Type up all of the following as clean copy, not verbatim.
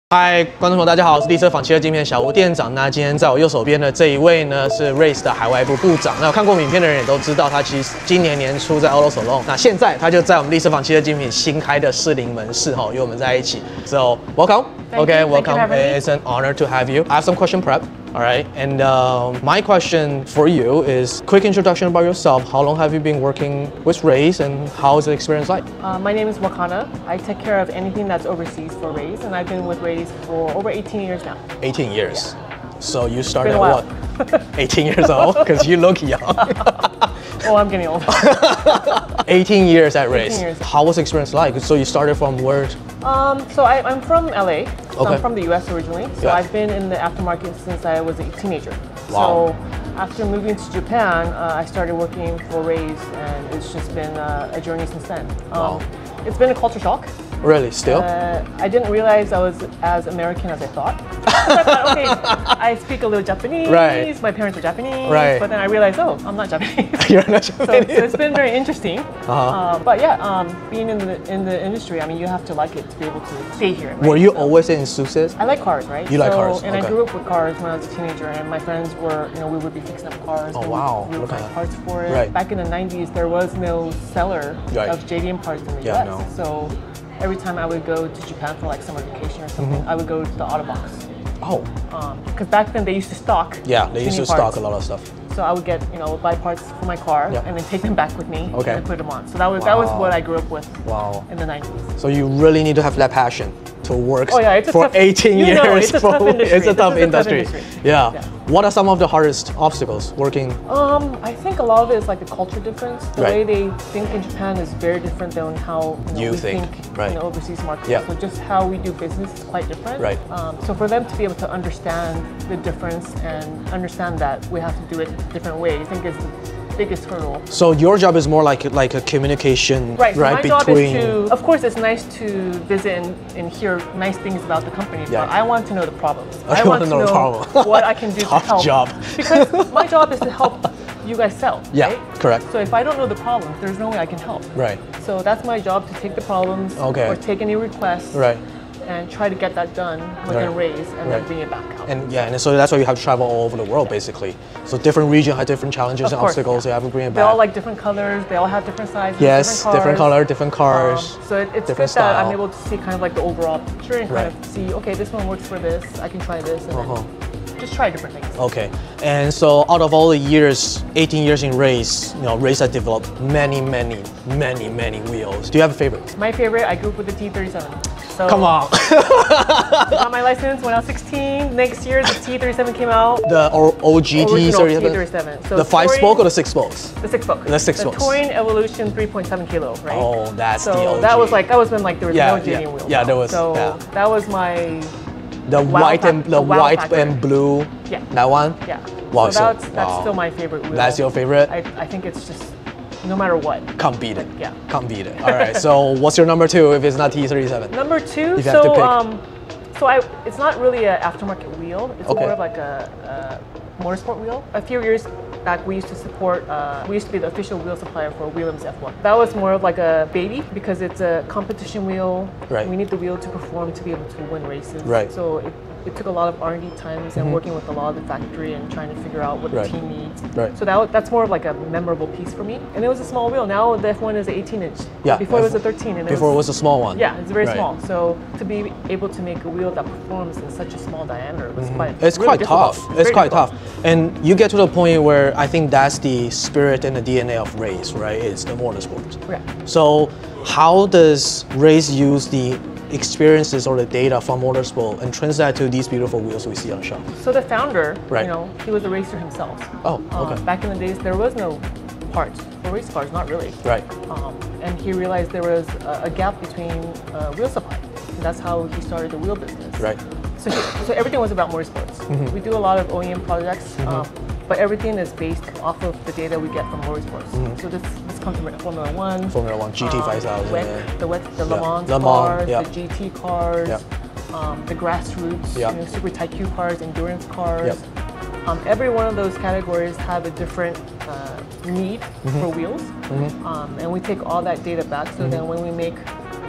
嗨，观众朋友，大家好，我是丽车坊汽车精品小吴店长。那今天在我右手边的这一位呢，是 Rays 的海外部部长。那有看过我们影片的人也都知道，他其实今年年初在欧洲Salon，那现在他就在我们丽车坊汽车精品新开的士林门市与我们在一起。So welcome. Okay, welcome. It's an honor to have you. I have some question prep. All right, and my question for you is quick introduction about yourself. How long have you been working with Rays, and how is the experience like? My name is WAKANA. I take care of anything that's overseas for Rays, and I've been with Rays for over 18 years now. 18 years. Yeah. So you started at what? 18 years old? Because you look young. Oh, I'm getting old. 18 years at Rays. 18 years. How was the experience like? So you started from where? So I'm from LA. So Okay. I'm from the US originally. So Yeah. I've been in the aftermarket since I was a teenager. Wow. So after moving to Japan, I started working for Rays, and it's just been a journey since then. Wow. It's been a culture shock. Really? Still? I didn't realize I was as American as I thought. I thought, okay, I speak a little Japanese. Right. My parents are Japanese. Right. But then I realized, oh, I'm not Japanese. You're not So Japanese. it's been very interesting. Uh-huh. But yeah, being in the industry, I mean, you have to like it to be able to stay here. Right? Were you So always in enthusiast? I like cars, right? You like cars, And okay. I grew up with cars when I was a teenager, and my friends were, we would be fixing up cars. Oh, and wow. We would Look at find that. parts for it. Right. Back in the 90s, there was no seller Right. of JDM parts in the Yeah, US. no. So every time I would go to Japan for like summer vacation or something, I would go to the auto box. Oh. Because back then they used to stock. Yeah, they used to tuning stock parts. a lot of stuff. So I would get, buy parts for my car Yeah. and then take them back with me Okay. and put them on. So that was Wow. what I grew up with Wow. in the 90s. So you really need to have that passion to work Oh, yeah, it's a for tough- 18 you years. know, it's a tough industry. It's a tough This is a tough industry. industry. Yeah. Yeah. What are some of the hardest obstacles working? I think a lot of it is like the culture difference. The Right. way they think in Japan is very different than how You we think, think right. in the overseas market. Yeah. So just how we do business is quite different. Right. So for them to be able to understand the difference and understand that we have to do it different ways, I think is the biggest hurdle. So your job is more like a communication, Right. So my job between. is to, of course, it's nice to visit and hear nice things about the company, Yeah. but I want to know the problems. I want to know the problem. what I can do to Tough help. job. Because my job is to help you guys sell. Yeah, right? correct. So if I don't know the problems, there's no way I can help. Right. So that's my job, to take the problems Okay. or take any requests Right. and try to get that done within Right. Rays and Right. then bring it back out. And yeah, and so that's why you have to travel all over the world, basically. So different regions have different challenges Of and course, obstacles. yeah. You have to bring it They back. all like different colors, they all have different sizes, Yes, different cars. color, different cars. So it's good different that I'm style. able to see kind of like the overall picture and kind Right. of see, okay, this one works for this, I can try this, and then just try different things. Okay, and so out of all the years, 18 years in Rays, Rays has developed many wheels. Do you have a favorite? My favorite, I grew up with the T37. So Come on. got my license when I was 16. Next year, the T37 came out. The OG Original T37? T37. So The 5-spoke touring- or the 6-spokes? The 6-spoke. The 6-spokes. The Touring Evolution 3.7 kilo, right? Oh, that's so the OG. that was when like there was Yeah, no JDM yeah. wheels. Yeah, there was, So yeah. that was my The Wow white and factor. the Wow white factor. and blue. Yeah. That one. yeah. Wow, so that's wow. still my favorite wheel. That's your favorite. I think it's just no matter what. Can't beat it. Yeah. Can't beat it. All right. So what's your number 2 if it's not T37? Number 2, If you have to pick. It's not really an aftermarket wheel. It's Okay. more of like a motorsport wheel. A few years back, we used to support. We used to be the official wheel supplier for Williams F1. That was more of like a baby because it's a competition wheel. Right. We need the wheel to perform to be able to win races. Right. So it took a lot of R&D times and working with a lot of the factory and trying to figure out what Right. the team needs. Right. So that's more of like a memorable piece for me. And it was a small wheel. Now the F1 is an 18-inch. Yeah, Before it was a 13. And Before it was a small one. yeah, it's very Right. small. So to be able to make a wheel that performs in such a small diameter was quite. It's really quite difficult. tough. It's very quite difficult. tough. And you get to the point where I think that's the spirit and the DNA of Rays, right? It's the motorsport. Yeah. So how does Rays use the experiences or the data from motorsport and translate that to these beautiful wheels we see on the shop? So the founder, Right. he was a racer himself. Oh, okay. Back in the days, there was no parts for race cars, not really. Right. And he realized there was a gap between wheel supply. And that's how he started the wheel business. Right. So everything was about motorsports. We do a lot of OEM projects, but everything is based off of the data we get from motorsports. So this comes from Formula One, Formula One, GT 5000. the Le Mans Le Mans, cars, yeah. the GT cars, the grassroots, Yeah. super tight Q cars, endurance cars. Yep. Every one of those categories have a different need for wheels, and we take all that data back. So then when we make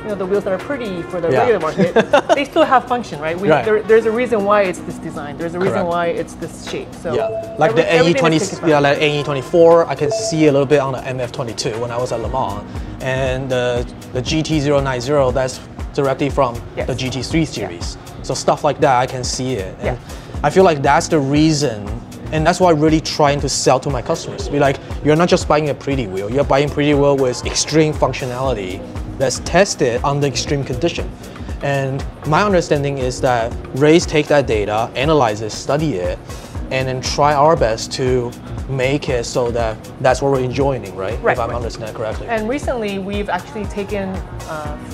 the wheels that are pretty for the regular market, they still have function, right? There's a reason why it's this design. There's a reason why it's this shape. So like the NE20, like NE24, I can see a little bit on the MF22 when I was at Le Mans, and the GT090, that's directly from the GT3 series. So stuff like that, I can see it. And I feel like that's the reason. And that's why I'm really trying to sell to my customers. Be like, you're not just buying a pretty wheel, you're buying a pretty wheel with extreme functionality that's tested under extreme condition. And my understanding is that Rays take that data, analyze it, study it, and then try our best to make it so that that's what we're enjoying, right? If I'm understanding correctly. And recently, we've actually taken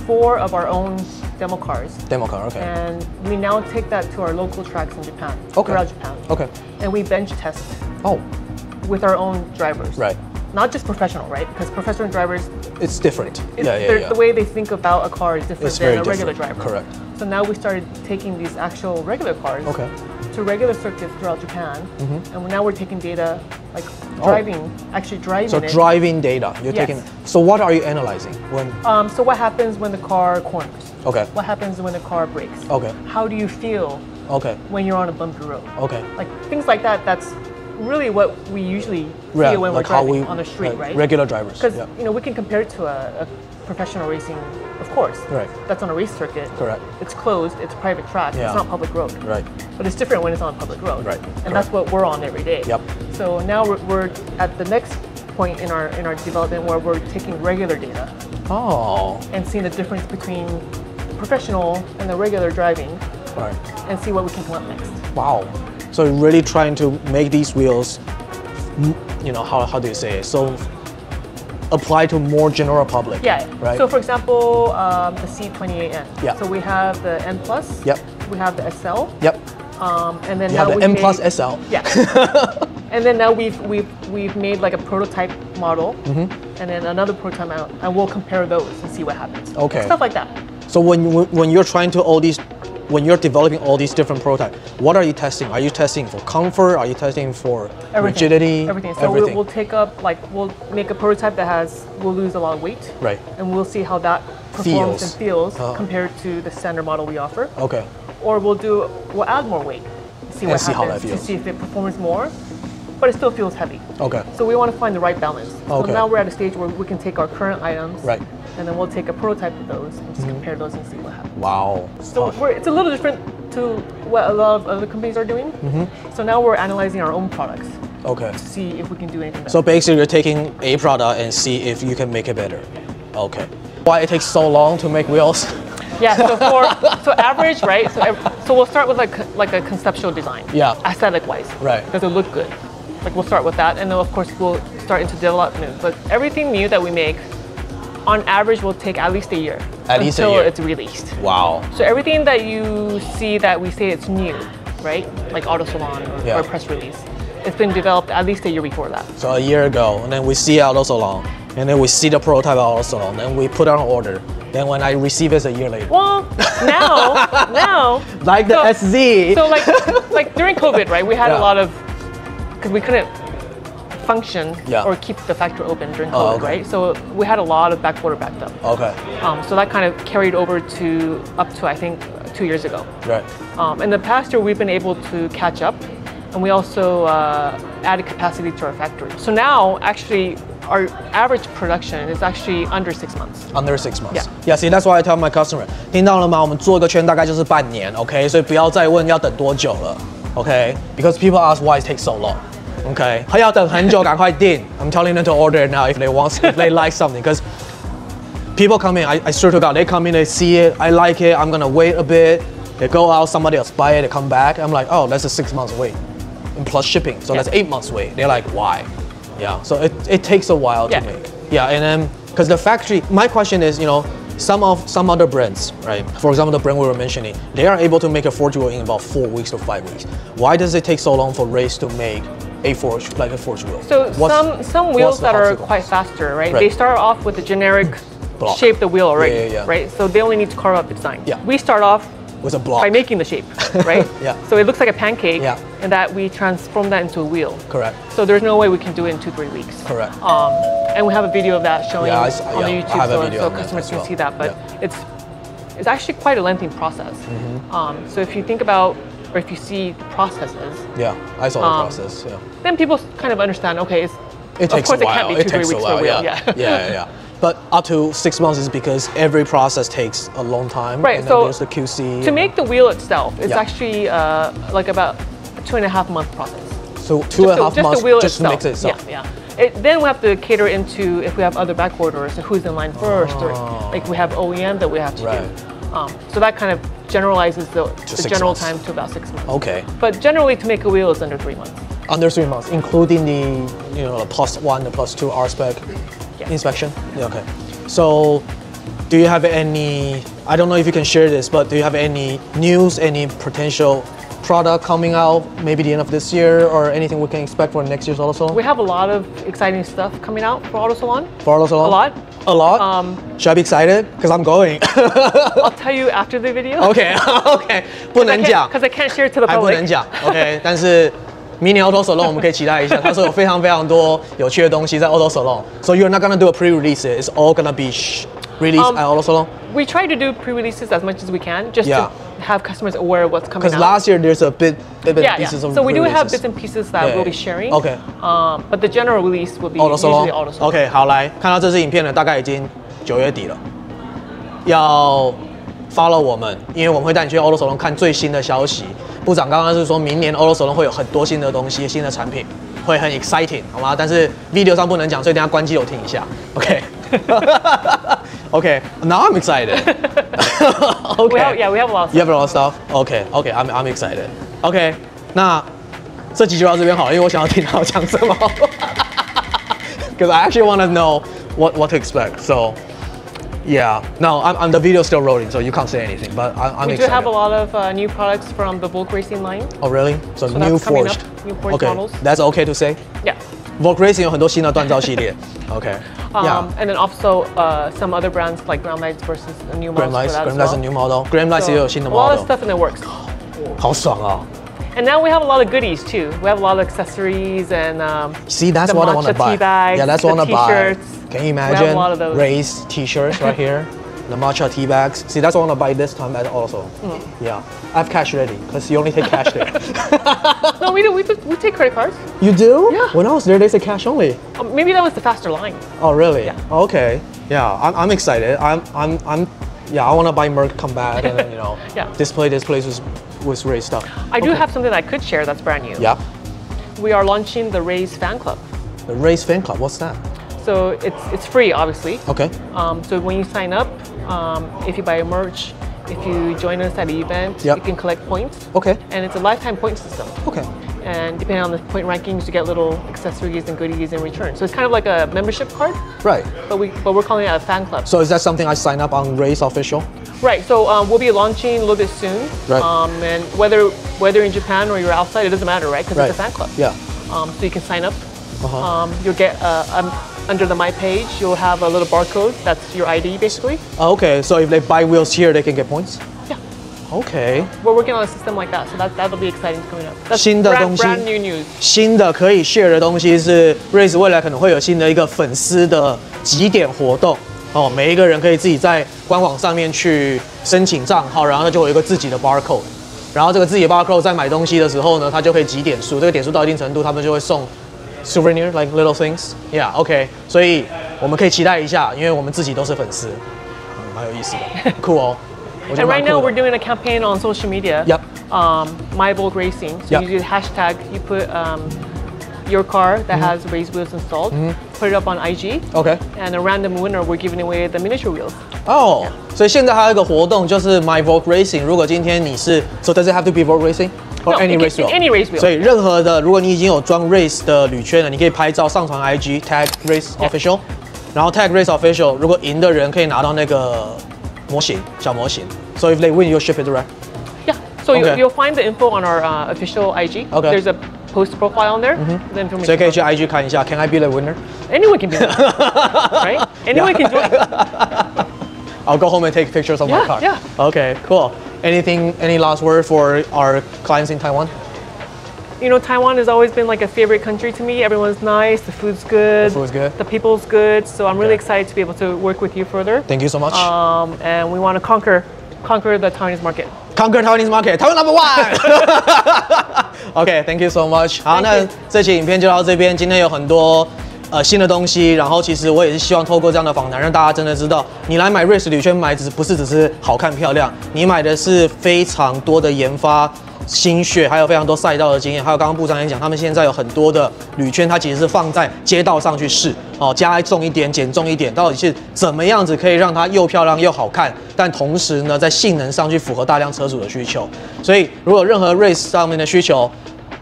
4 of our own demo cars. Demo car, okay. And we now take that to our local tracks in Japan, throughout Japan. Okay. And we bench test with our own drivers. Right. Not just professional, right? Because professional drivers, it's different. The way they think about a car is different than a regular driver. Correct. So now we started taking these actual regular cars to regular circuits throughout Japan, and now we're taking data like actually driving. So driving data, you're taking. So what are you analyzing when? So what happens when the car corners? Okay. What happens when the car brakes? Okay. How do you feel? Okay. When you're on a bumpy road? Okay. Like things like that. That's really what we usually feel when we're driving on the street, right? Regular drivers. Because we can compare it to a professional racing, of course. Right. That's on a race circuit. Correct. It's closed. It's a private track. It's not public road. Right. But it's different when it's on a public road. Right. And that's what we're on every day. Yep. So now we're at the next point in our development where we're taking regular data. And seeing the difference between the professional and the regular driving. Right. And see what we can come up next. Wow. So really trying to make these wheels, how do you say it? So apply to more general public. Yeah. Right. So for example, the C28N. Yeah. So we have the N Plus. Yep. We have the SL. Yep. And then you now have the M Plus SL. Yeah. And then now we've made like a prototype model, and then another prototype out, and we'll compare those and see what happens. Okay. Stuff like that. So when you're trying to when you're developing all these different prototypes, what are you testing? Are you testing for comfort? Are you testing for rigidity? Everything. So we'll take up, we'll make a prototype that will lose a lot of weight. Right. And we'll see how that performs and feels compared to the standard model we offer. Okay. Or we'll add more weight, see what happens, how that feels. to see if it performs more, but it still feels heavy. Okay. So we want to find the right balance. Okay. So now we're at a stage where we can take our current items, right, and then we'll take a prototype of those and just compare those and see what happens. Wow. So it's a little different to what a lot of other companies are doing. So now we're analyzing our own products. Okay. To see if we can do anything better. So basically you're taking a product and see if you can make it better. Okay. Why it takes so long to make wheels? Yeah, so average, right? So we'll start with like a conceptual design. Yeah. Aesthetic wise. Right. Does it look good? Like we'll start with that, and then of course we'll start into development. But everything new that we make, on average, will take at least a year. Until it's released. Wow. So everything that you see that we say it's new, right? Like Auto Salon or press release, it's been developed at least a year before that. So a year ago, and then we see Auto Salon, and then we see the prototype Auto Salon, then we put on an order. Then when I receive it a year later. Well, now. Like the SZ. So like during COVID, right? We had a lot of, because we couldn't function or keep the factory open during COVID, right? So we had a lot of back order backed up. Okay. So that kind of carried over up to I think 2 years ago. Right. In the past year, we've been able to catch up, and we also added capacity to our factory. So now, actually, our average production is actually under 6 months. Under 6 months. Yeah. See, that's why I tell my customer. 听到了吗？我们做个圈大概就是半年 ，OK？ 所以不要再问要等多久了 ，OK？ Because people ask why it takes so long. Okay, 还要等很久，赶快订。I'm telling them to order it now if they like something. Because people come in, I swear to God, they come in, they see it, I like it, I'm gonna wait a bit. They go out, somebody else buy it, they come back. I'm like, oh, that's a 6 months wait, and plus shipping, so that's 8 months wait. They're like, why? Yeah, so it takes a while to make. Yeah, and then because the factory, my question is, some other brands, right? For example, the brand we were mentioning, they are able to make a forged wheel in about 4 weeks to 5 weeks. Why does it take so long for Rays to make a forged wheel? So some wheels that are quite faster, right? They start off with the generic shape the wheel already, right? So they only need to carve out the design. Yeah. We start off with a block. By making the shape, right? Yeah. So it looks like a pancake, yeah. and that we transform that into a wheel. Correct. So there's no way we can do it in 2-3 weeks. Correct. And we have a video of that showing on the I YouTube, have a video so on customers can well. see that. But it's actually quite a lengthy process. So if you think about, or if you see the processes. Yeah, I saw the process. Yeah. Then people kind of understand. Okay, it takes a while. Of course, it can't be 2-3 weeks for a wheel. Yeah. But up to 6 months is because every process takes a long time. Right. And So then there's the QC. To make the wheel itself, it's actually like about a 2.5 month process. So 2.5 months just to make it itself. Yeah. Then we have to cater into if we have other back orders, so who's in line first, or like we have OEM that we have to do. So that kind of generalizes the general time to about 6 months. Okay. But generally, to make a wheel is under 3 months. Under 3 months, including the the +1, the +2 R-spec inspection. Yeah, okay. So, do you have any? I don't know if you can share this, but do you have any news, any potential product coming out, maybe the end of this year, or anything we can expect for next year's Auto Salon? We have a lot of exciting stuff coming out for Auto Salon. For Auto Salon? A lot. A lot? Should I be excited? Because I'm going. I'll tell you after the video. Okay. 不能讲 Because I can't share it to the public. 还不能讲 OK 但是明年 Auto Salon 我们可以期待一下，他说有非常非常多有趣的东西在 Auto Salon. So you're not gonna do a pre-release, it's all gonna be released at Auto Salon? We try to do pre-releases as much as we can, just to have customers aware of what's coming out. Because last year there's a bit pieces of So we do have bits and pieces that we'll be sharing. Okay. But the general release will be Auto usually Salon. Auto Salon. OK 好，来看到这支影片呢，大概已经9月底了，要 follow 我们，因为我们会带你去 Auto Salon 看最新的消息。部长刚刚是说明年 Auto Salon 会有很多新的东西、新的产品，会很 exciting， 好吗？但是 video 上不能讲，所以等一下关机有听一下。OK OK now I'm excited OK we have a lot of stuff. You have a lot of stuff OK I'm excited OK 那这集就到这边好了，因为我想要听到讲什么Because I actually want to know what to expect. So, yeah. No, I'm the video's still rolling, so you can't say anything. But I'm excited. We do have a lot of new products from the Volk Racing line. Oh, really? So new forged. New forged models. That's okay to say. Yeah. Volk Racing 有很多新的锻造系列 OK. Yeah. And then also some other brands like Grand Lights versus a new model. Grand Lights a new model. Grand Lights 也有新的 model. A lot of stuff in the works. 好爽啊！ And now we have a lot of goodies too. We have a lot of accessories and see, that's the what I want to buy. Tea bags, yeah, that's what I want to buy. Can you imagine? We have a lot of those. Rays t-shirts right here. The matcha tea bags. See, that's what I want to buy this time also. Yeah, I have cash ready because you only take cash there. No, we do. We take credit cards. You do? Yeah. When I was there, they said cash only. Maybe that was the faster line. Oh, really? Yeah. Okay. Yeah, I'm excited. Yeah, I want to buy Merc Combat and then, display this place with Rays stuff. I do have something that I could share that's brand new. Yeah. We are launching the Rays fan club. The Rays fan club. What's that? So it's free, obviously. Okay. So when you sign up, if you buy merch, if you join us at the event, you can collect points. Okay. And it's a lifetime point system. Okay. And depending on the point rankings, you get little accessories and goodies in return. So it's kind of like a membership card. Right. But we're calling it a fan club. So is that something I sign up on Rays official? Right. So we'll be launching a little bit soon. Right. And whether in Japan or you're outside, it doesn't matter, right? Because it's a fan club. Yeah. So you can sign up. You'll get under the My page, you'll have a little barcode. That's your ID, basically. Okay. So if they buy wheels here, they can get points? Yeah. Okay. We're working on a system like that, so that'll be exciting coming up. That's 新的东西 brand new news. 新的可以 share 的东西是 Rays 未来可能会有新的一个粉丝的集点活动哦，每一个人可以自己在官网上面去申请账号，然后呢就有一个自己的 barcode， 然后这个自己的 barcode 在买东西的时候呢，它就可以集点数，这个点数到一定程度，他们就会送 souvenir like little things. Yeah, OK. 所以我们可以期待一下，因为我们自己都是粉丝，蛮有意思的，酷哦。And right now we're doing a campaign on social media. Yep. My Volk Racing. So you do the hashtag. You put your car that has Rays wheels installed. Put it up on IG. Okay. And a random winner, we're giving away the miniature wheels. 哦，所以现在还有一个活动，就是 My Volk Racing。如果今天你是 ，So does it have to be Volk Racing or any race wheel? Any race wheel. 所以任何的，如果你已经有装 Rays 的铝圈了，你可以拍照上传 IG tag Rays official， 然后 tag Rays official。如果赢的人可以拿到那个模型，小模型。So if they win, you'll ship it direct. Yeah. So you'll find the info on our official IG. Okay. There's a post profile on there. The information. 所以可以去 IG 看一下。Can I be the winner? Anyone can be the winner, right? Anyone can join. I'll go home and take pictures of my car. Yeah. Okay, cool. Any last word for our clients in Taiwan? You know, Taiwan has always been like a favorite country to me. Everyone's nice, the food's good, the people's good. So I'm really excited to be able to work with you further. Thank you so much. And we want to conquer the Taiwanese market. Conquer Taiwanese market, 台湾 number one. OK, thank you so much. 好，那这期影片就到这边。今天有很多新的东西，然后其实我也是希望透过这样的访谈，让大家真的知道，你来买 Rays 铝圈买不是只是好看漂亮，你买的是非常多的研发心血，还有非常多赛道的经验，还有刚刚部长也讲，他们现在有很多的铝圈，它其实是放在街道上去试，加重一点，减重一点，到底是怎么样子可以让它又漂亮又好看，但同时呢，在性能上去符合大量车主的需求。所以如果有任何 Rays 上面的需求，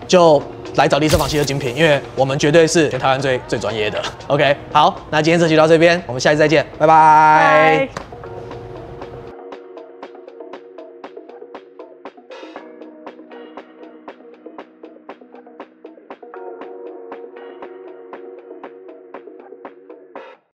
就来找丽车坊汽车精品，因为我们绝对是全台湾最专业的。OK， 好，那今天这期到这边，我们下期再见，拜拜。